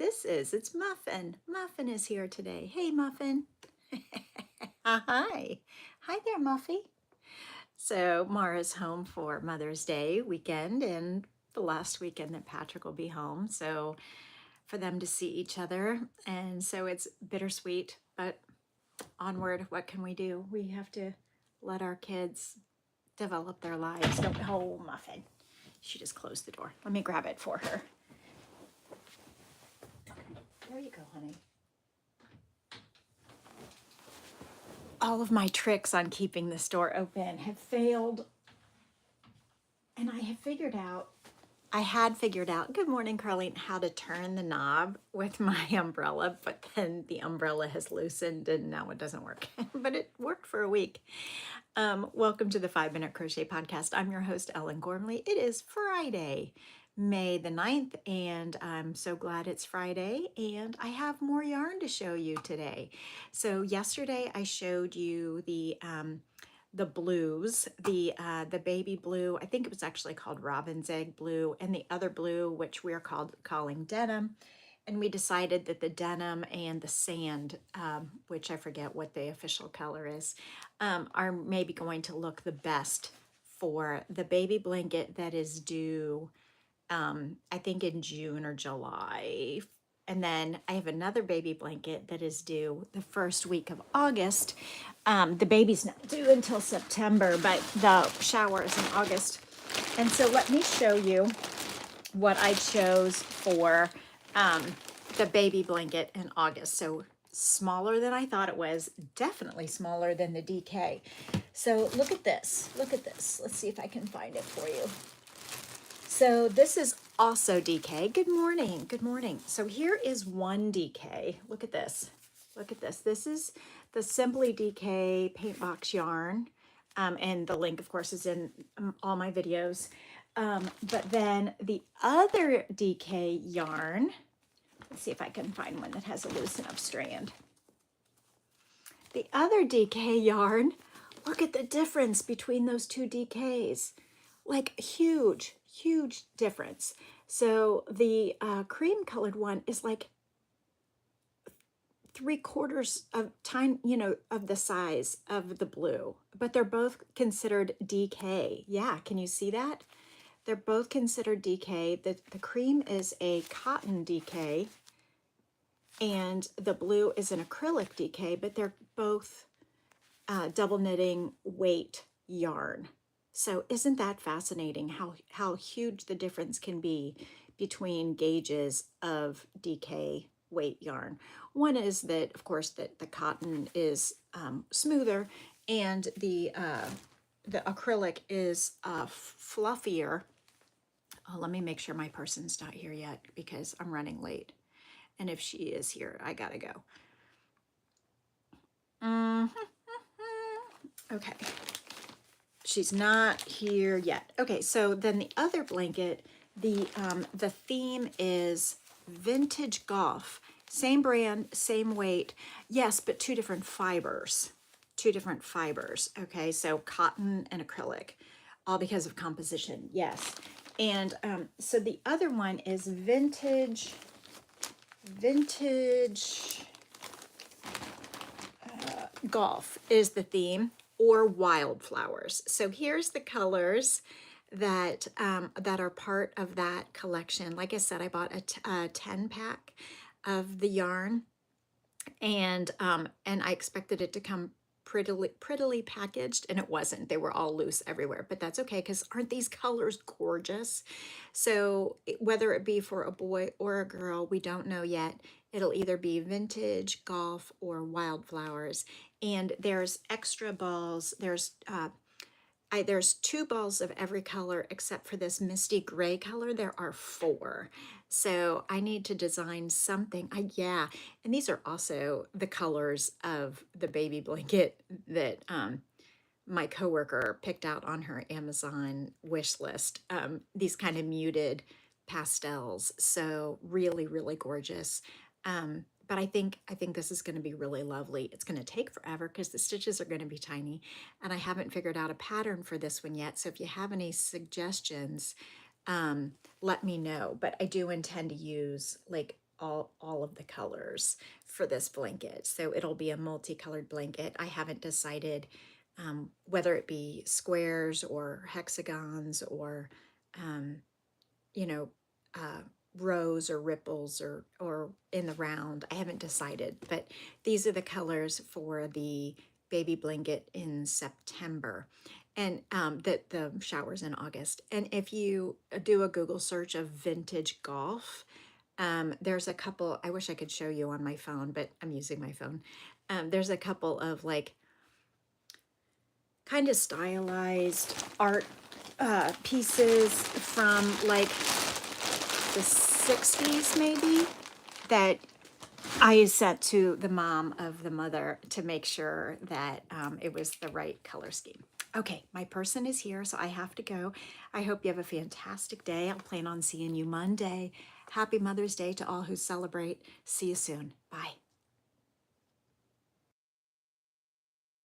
this is. It's Muffin. Muffin is here today. Hey, Muffin. Hi. Hi there, Muffy. So Mara's home for Mother's Day weekend and the last weekend that Patrick will be home. So for them to see each other. And so it's bittersweet, but onward, what can we do? We have to let our kids develop their lives. Don't, oh, Muffin. She just closed the door. Let me grab it for her. There you go, honey. All of my tricks on keeping this door open have failed. And I had figured out, good morning, Carlene, how to turn the knob with my umbrella, but then the umbrella has loosened and now it doesn't work. But it worked for a week. Welcome to the 5-Minute Crochet Podcast. I'm your host, Ellen Gormley. It is Friday, May the 9th, and I'm so glad it's Friday, and I have more yarn to show you today. So yesterday I showed you the blues, the baby blue. I think it was actually called robin's egg blue, and the other blue, which we're calling denim. And we decided that the denim and the sand, which I forget what the official color is, are maybe going to look the best for the baby blanket that is due, I think in June or July. And then I have another baby blanket that is due the first week of August. The baby's not due until September, but the shower is in August. And so let me show you what I chose for the baby blanket in August. So smaller than I thought it was, definitely smaller than the DK. So look at this, Let's see if I can find it for you. So this is also DK. Good morning. So here is one DK. Look at this. This is the Simply DK paint box yarn. And the link, of course, is in all my videos. But then the other DK yarn, let's see if I can find one that has a loose enough strand. The other DK yarn, look at the difference between those two DKs. Like huge difference. So the cream colored one is like 3/4 of time, of the size of the blue, but they're both considered DK. Yeah, can you see that? They're both considered DK. The cream is a cotton DK and the blue is an acrylic DK, but they're both double knitting weight yarn. So isn't that fascinating how huge the difference can be between gauges of DK weight yarn? One is that, of course, that the cotton is smoother and the acrylic is fluffier. Let me make sure my person's not here yet because I'm running late. And if she is here, I gotta go. Okay. She's not here yet. Okay, so then the other blanket, the theme is vintage golf. Same brand, same weight. Yes, but two different fibers. Okay, so cotton and acrylic, all because of composition. Yes. And so the other one is vintage golf is the theme, or wildflowers. So here's the colors that that are part of that collection. Like I said, I bought a 10 pack of the yarn, and I expected it to come prettily packaged, and it wasn't. They were all loose everywhere, but that's okay because aren't these colors gorgeous? So whether it be for a boy or a girl, we don't know yet. It'll either be vintage, golf, or wildflowers. And there's extra balls. There's 2 balls of every color except for this misty gray color. There are 4. So I need to design something. And these are also the colors of the baby blanket that my coworker picked out on her Amazon wish list. These kind of muted pastels. So really, really gorgeous. But I think this is going to be really lovely. It's going to take forever because the stitches are going to be tiny, and I haven't figured out a pattern for this one yet. So if you have any suggestions, let me know. But I do intend to use like all of the colors for this blanket. So it'll be a multicolored blanket. I haven't decided whether it be squares or hexagons or, you know, rows or ripples or in the round. I haven't decided, but these are the colors for the baby blanket in September, and the showers in August. And if you do a Google search of vintage golf, there's a couple. I wish I could show you on my phone, but I'm using my phone. There's a couple of like kind of stylized art pieces from like the 60s maybe that I sent to the mom of the mother to make sure that it was the right color scheme. Okay, my person is here, so I have to go. I hope you have a fantastic day. I'll plan on seeing you Monday. Happy Mother's Day to all who celebrate. See you soon. Bye.